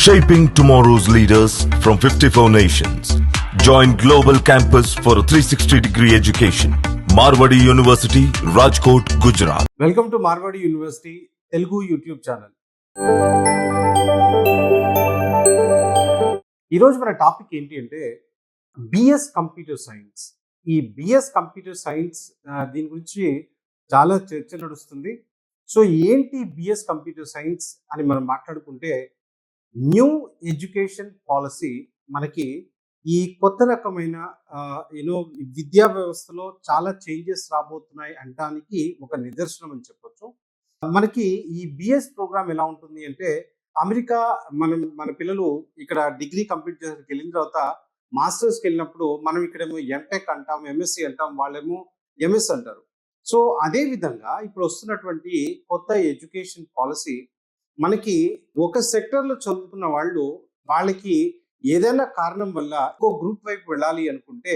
Shaping tomorrow's leaders from 54 nations. Join Global Campus for a 360-degree education. Marwadi University, Rajkot, Gujarat. Welcome to Marwadi university Telugu YouTube channel. ఈరోజు మన topic ఏంటి అంటే BS computer science. ఈ BS computer science దీని గురించి చాలా చర్చ నడుస్తుంది. సో ఏంటి బిఎస్ కంప్యూటర్ సైన్స్ అని మనం మాట్లాడుకుంటే, న్యూ ఎడ్యుకేషన్ పాలసీ మనకి ఈ కొత్త రకమైన విద్యా వ్యవస్థలో చాలా చేంజెస్ రాబోతున్నాయి అనడానికి ఒక నిదర్శనం అని చెప్పొచ్చు. మనకి ఈ బిఎస్ ప్రోగ్రామ్ ఎలా ఉంటుంది అంటే, అమెరికా మన పిల్లలు ఇక్కడ డిగ్రీ కంప్లీట్ చేసి వెళ్ళిన తర్వాత మాస్టర్స్కి వెళ్ళినప్పుడు మనం ఇక్కడేమో ఎంటెక్ అంటాం, ఎంఎస్సి అంటాం, వాళ్ళేమో ఎంఎస్ అంటారు. సో అదే విధంగా ఇప్పుడు వస్తున్నటువంటి కొత్త ఎడ్యుకేషన్ పాలసీ మనకి ఒక సెక్టర్లో చదువుతున్న వాళ్ళకి ఏదైనా కారణం వల్ల ఇంకో గ్రూప్ వైపు వెళ్ళాలి అనుకుంటే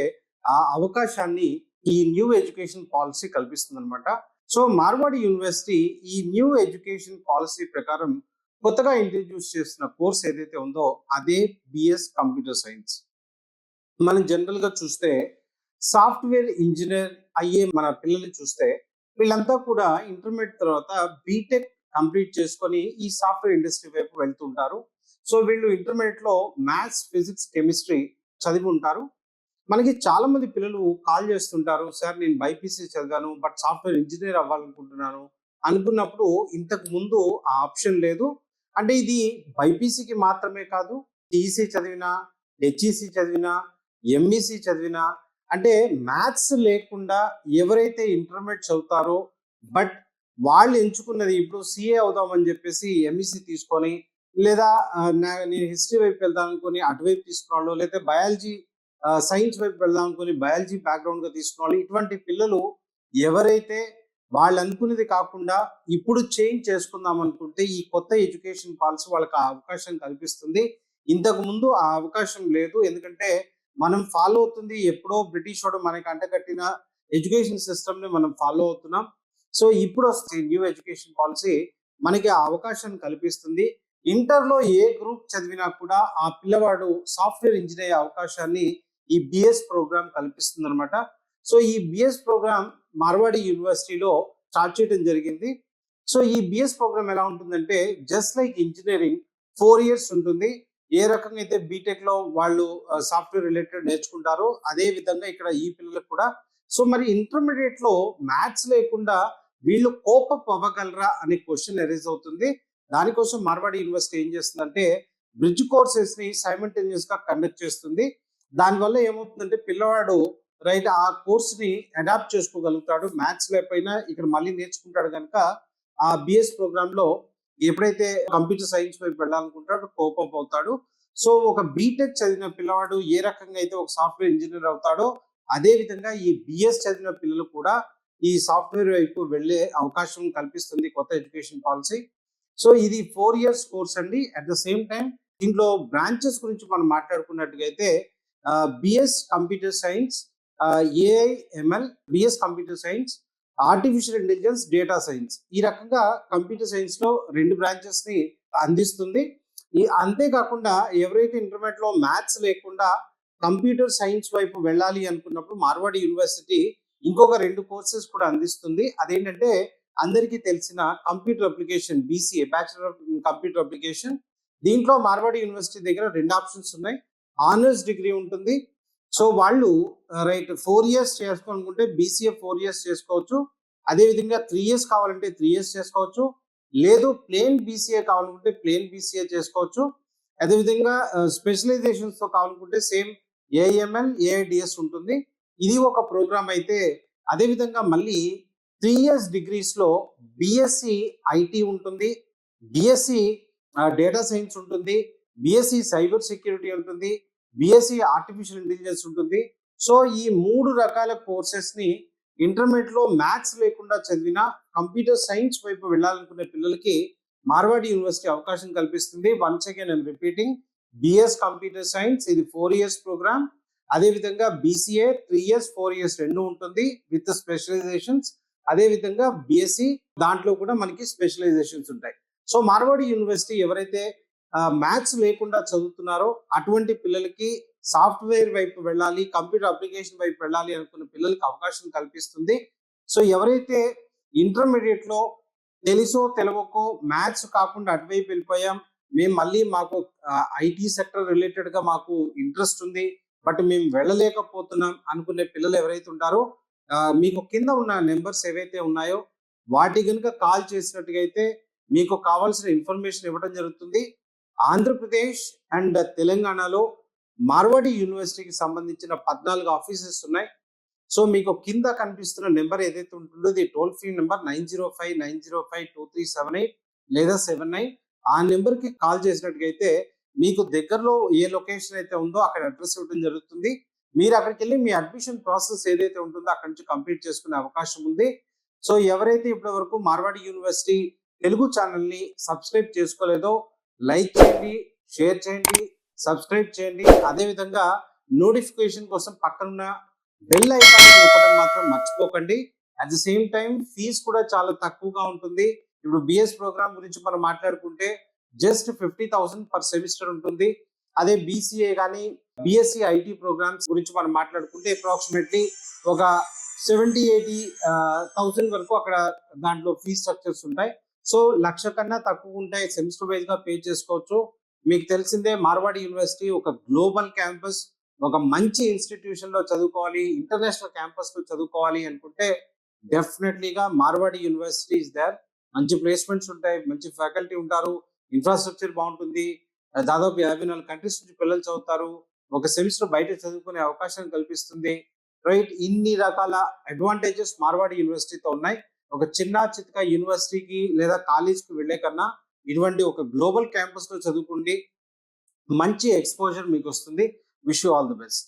ఆ అవకాశాన్ని ఈ న్యూ ఎడ్యుకేషన్ పాలసీ కల్పిస్తుంది అనమాట. సో మార్వాడి యూనివర్సిటీ ఈ న్యూ ఎడ్యుకేషన్ పాలసీ ప్రకారం కొత్తగా ఇంట్రడ్యూస్ చేస్తున్న కోర్స్ ఏదైతే ఉందో అదే బిఎస్ కంప్యూటర్ సైన్స్. మనం జనరల్ గా చూస్తే సాఫ్ట్వేర్ ఇంజనీర్ అయ్యే మన పిల్లల్ని చూస్తే వీళ్ళంతా కూడా ఇంటర్మీడియట్ తర్వాత బీటెక్ కంప్లీట్ చేసుకొని ఈ సాఫ్ట్వేర్ ఇండస్ట్రీ వైపు వెళ్తుంటారు. సో వీళ్ళు ఇంటర్మీడియట్ లో మ్యాథ్స్, ఫిజిక్స్, కెమిస్ట్రీ చదివి ఉంటారు. మనకి చాలా మంది పిల్లలు కాల్ చేస్తుంటారు, సార్ నేను బైపీసీ చదివాను బట్ సాఫ్ట్వేర్ ఇంజనీర్ అవ్వాలనుకుంటున్నాను అనుకున్నప్పుడు ఇంతకు ముందు ఆ ఆప్షన్ లేదు. అంటే ఇది బైపీసీకి మాత్రమే కాదు, ఈసీ చదివినా, హెచ్ఈసి చదివినా, ఎంఈసి చదివినా, అంటే మ్యాథ్స్ లేకుండా ఎవరైతే ఇంటర్మీడియట్ చదువుతారో బట్ వాళ్ళు ఎంచుకున్నది ఇప్పుడు సిఏ అవుదామని చెప్పేసి ఎంఈసి తీసుకొని, లేదా నేను హిస్టరీ వైపు వెళ్దాం అనుకుని అటువైపు తీసుకున్నాళ్ళు, లేదా బయాలజీ సైన్స్ వైపు వెళ్దాం అనుకుని బయాలజీ బ్యాక్గ్రౌండ్ గా తీసుకున్నాళ్ళు, ఇటువంటి పిల్లలు ఎవరైతే వాళ్ళు అనుకునేది కాకుండా ఇప్పుడు చేంజ్ చేసుకుందాం అనుకుంటే ఈ కొత్త ఎడ్యుకేషన్ పాలసీ వాళ్ళకి ఆ అవకాశం కల్పిస్తుంది. ఇంతకు ముందు ఆ అవకాశం లేదు, ఎందుకంటే మనం ఫాలో అవుతుంది ఎప్పుడో బ్రిటిష్ వాడు మనకి అంటగట్టిన ఎడ్యుకేషన్ సిస్టమ్ ని మనం ఫాలో అవుతున్నాం. సో ఇప్పుడు వస్తే న్యూ ఎడ్యుకేషన్ పాలసీ మనకి ఆ అవకాశాన్ని కల్పిస్తుంది. ఇంటర్లో ఏ గ్రూప్ చదివినా కూడా ఆ పిల్లవాడు సాఫ్ట్వేర్ ఇంజనీర్ అయ్యే అవకాశాన్ని ఈ బిఎస్ ప్రోగ్రామ్ కల్పిస్తుంది అనమాట. సో ఈ బిఎస్ ప్రోగ్రామ్ మార్వాడి యూనివర్సిటీలో స్టార్ట్ చేయడం జరిగింది. సో ఈ బిఎస్ ప్రోగ్రామ్ ఎలా ఉంటుందంటే, జస్ట్ లైక్ ఇంజనీరింగ్ 4 years ఉంటుంది. ఏ రకంగా అయితే బీటెక్ లో వాళ్ళు సాఫ్ట్వేర్ రిలేటెడ్ నేర్చుకుంటారో అదే విధంగా ఇక్కడ ఈ పిల్లలకు కూడా. సో మరి ఇంటర్మీడియట్ లో మ్యాథ్స్ లేకుండా వీళ్ళు కోపప్ అవ్వగలరా అనే క్వశ్చన్ ఎరేజ్ అవుతుంది. దానికోసం మార్వాడి యూనివర్సిటీ ఏం చేస్తుందంటే బ్రిడ్జ్ కోర్సెస్ ని సైమల్టేనియస్ గా కండక్ట్ చేస్తుంది. దానివల్ల ఏమవుతుందంటే పిల్లవాడు ఆ కోర్స్ ని అడాప్ట్ చేసుకోగలుగుతాడు. మ్యాథ్స్ లేకపోయినా ఇక్కడ మళ్ళీ నేర్చుకుంటాడు కనుక ఆ బిఎస్ ప్రోగ్రామ్ లో ఎప్పుడైతే కంప్యూటర్ సైన్స్ వైపు వెళ్ళాలనుకుంటాడో కోపప్ అవుతాడు. సో ఒక బీటెక్ చదివిన పిల్లవాడు ఏ రకంగా అయితే ఒక సాఫ్ట్వేర్ ఇంజనీర్ అవుతాడో అదే విధంగా ఈ బిఎస్ చదివిన పిల్లలు కూడా ఈ సాఫ్ట్వేర్ వైపు వెళ్లే అవకాశం కల్పిస్తుంది కొత్త ఎడ్యుకేషన్ పాలసీ. సో ఇది 4 years కోర్స్ అండి. అట్ ద సేమ్ టైం దీంట్లో బ్రాంచెస్ గురించి మనం మాట్లాడుకున్నట్టుగా అయితే BS computer science, AIML, BS computer science, artificial intelligence, data science, ఈ రకంగా కంప్యూటర్ సైన్స్ లో 2 branches ని అందిస్తుంది. అంతేకాకుండా ఎవరైతే ఇంటర్మీడియట్ లో మ్యాథ్స్ లేకుండా కంప్యూటర్ సైన్స్ వైపు వెళ్ళాలి అనుకున్నప్పుడు మార్వాడి యూనివర్సిటీ ఇంకొక 2 కోర్సెస్ కూడా అందిస్తుంది. అదేంటంటే అందరికీ తెలిసిన computer application, BCA, bachelor of computer application. దీంట్లో మార్వాడి యూనివర్సిటీ దగ్గర 2 ఆప్షన్స్ ఉన్నాయి. ఆనర్స్ డిగ్రీ ఉంటుంది. సో వాళ్ళు 4 years చేసుకోవాలనుకుంటే బీసీఏ 4 years చేసుకోవచ్చు. అదేవిధంగా 3 years కావాలంటే 3 years చేసుకోవచ్చు. లేదు ప్లేన్ బీసీఏ కావాలనుకుంటే ప్లేన్ బీసీఏ చేసుకోవచ్చు. అదేవిధంగా స్పెషలైజేషన్స్ తో కావాలనుకుంటే సేమ్ ఏఐఎంఎల్, ఏఐడిఎస్ ఉంటుంది. ఇది ఒక ప్రోగ్రామ్ అయితే, అదేవిధంగా మళ్ళీ 3 years డిగ్రీస్ లో బిఎస్సి ఐటీ ఉంటుంది, బిఎస్సి డేటా సైన్స్ ఉంటుంది, బిఎస్సి సైబర్ సెక్యూరిటీ ఉంటుంది, బిఎస్సి ఆర్టిఫిషియల్ ఇంటెలిజెన్స్ ఉంటుంది. సో ఈ 3 రకాల కోర్సెస్ ని ఇంటర్మీడియట్ లో మ్యాథ్స్ లేకుండా చదివిన కంప్యూటర్ సైన్స్ వైపు వెళ్ళాలనుకునే పిల్లలకి మార్వాడి యూనివర్సిటీ అవకాశం కల్పిస్తుంది. Once again I'm repeating, BS computer science ఇది 4 years ప్రోగ్రామ్. అదేవిధంగా బీసీఏ 3 years 4 years 2 ఉంటుంది విత్ స్పెషలైజేషన్స్. అదే విధంగా బిఎస్సి దాంట్లో కూడా మనకి స్పెషలైజేషన్స్ ఉంటాయి. సో మార్వాడి యూనివర్సిటీ ఎవరైతే మ్యాథ్స్ లేకుండా చదువుతున్నారో అటువంటి పిల్లలకి సాఫ్ట్వేర్ వైపు వెళ్ళాలి, కంప్యూటర్ అప్లికేషన్ వైపు వెళ్ళాలి అనుకున్న పిల్లలకి అవకాశం కల్పిస్తుంది. సో ఎవరైతే ఇంటర్మీడియట్ లో తెలుసో తెలవకో మ్యాథ్స్ కాకుండా అటువైపు వెళ్ళిపోయాం, మేము మళ్ళీ మాకు ఐటీ సెక్టర్ రిలేటెడ్ గా మాకు ఇంట్రెస్ట్ ఉంది బట్ మేము వెళ్ళలేకపోతున్నాం అనుకునే పిల్లలు ఎవరైతే ఉంటారో మీకు కింద ఉన్న నెంబర్స్ ఏవైతే ఉన్నాయో వాటి కనుక కాల్ చేసినట్టుగా అయితే మీకు కావాల్సిన ఇన్ఫర్మేషన్ ఇవ్వడం జరుగుతుంది. ఆంధ్రప్రదేశ్ అండ్ తెలంగాణలో మార్వాడి యూనివర్సిటీకి సంబంధించిన 14 ఆఫీసెస్ ఉన్నాయి. సో మీకు కింద కనిపిస్తున్న నెంబర్ ఏదైతే ఉంటుందో ఇది టోల్ ఫ్రీ నెంబర్ 9059052378 లేదా 79. ఆ నెంబర్ కి కాల్ చేసినట్టుగైతే మీకు దగ్గరలో ఏ లొకేషన్ అయితే ఉందో అక్కడ అడ్రస్ ఇవ్వడం జరుగుతుంది. మీరు అక్కడికి వెళ్ళి మీ అడ్మిషన్ ప్రాసెస్ ఏదైతే ఉంటుందో అక్కడి నుంచి కంప్లీట్ చేసుకునే అవకాశం ఉంది. సో ఎవరైతే ఇప్పటి వరకు మార్వాడి యూనివర్సిటీ తెలుగు ఛానల్ ని సబ్స్క్రైబ్ చేసుకోలేదో లైక్ చేయండి, షేర్ చేయండి, సబ్స్క్రైబ్ చేయండి. అదే విధంగా నోటిఫికేషన్ కోసం పక్కనున్న బెల్ ఐకాన్ నొక్కడం మాత్రం మర్చిపోకండి. At the same time fees కూడా చాలా తక్కువగా ఉంటుంది. ఇప్పుడు బిఎస్ ప్రోగ్రామ్ గురించి మనం మాట్లాడుకుంటే జస్ట్ 50,000 పర్ సెమిస్టర్ ఉంటుంది. అదే బీసీఏ కానీ బిఎస్సి ఐటీ ప్రోగ్రామ్స్ గురించి మనం మాట్లాడుకుంటే అప్రాక్సిమేట్లీ ఒక 70-80,000 వరకు అక్కడ దాంట్లో ఫీ స్ట్రక్చర్స్ ఉంటాయి. సో 1,00,000 కన్నా తక్కువ ఉంటాయి. సెమిస్టర్ వైజ్ గా పే చేసుకోవచ్చు. మీకు తెలిసిందే మార్వాడి యూనివర్సిటీ ఒక గ్లోబల్ క్యాంపస్, ఒక మంచి ఇన్స్టిట్యూషన్ లో చదువుకోవాలి, ఇంటర్నేషనల్ క్యాంపస్ లో చదువుకోవాలి అనుకుంటే డెఫినెట్లీగా మార్వాడి యూనివర్సిటీ ఇస్ దేర్. మంచి ప్లేస్మెంట్స్ ఉంటాయి, మంచి ఫ్యాకల్టీ ఉంటారు, ఇన్ఫ్రాస్ట్రక్చర్ బాగుంటుంది. దాదాపు 54 కంట్రీస్ నుంచి పిల్లలు చదువుతారు. ఒక సెమిస్టర్ బయట చదువుకునే అవకాశం కల్పిస్తుంది. రైట్, ఇన్ని రకాల అడ్వాంటేజెస్ మార్వాడి యూనివర్సిటీతో ఉన్నాయి. ఒక చిన్న చితక యూనివర్సిటీకి లేదా కాలేజ్కి వెళ్లే కన్నా ఇటువంటి ఒక గ్లోబల్ క్యాంపస్ లో చదువుకోండి, మంచి ఎక్స్పోజర్ మీకు వస్తుంది. Wish you all the best.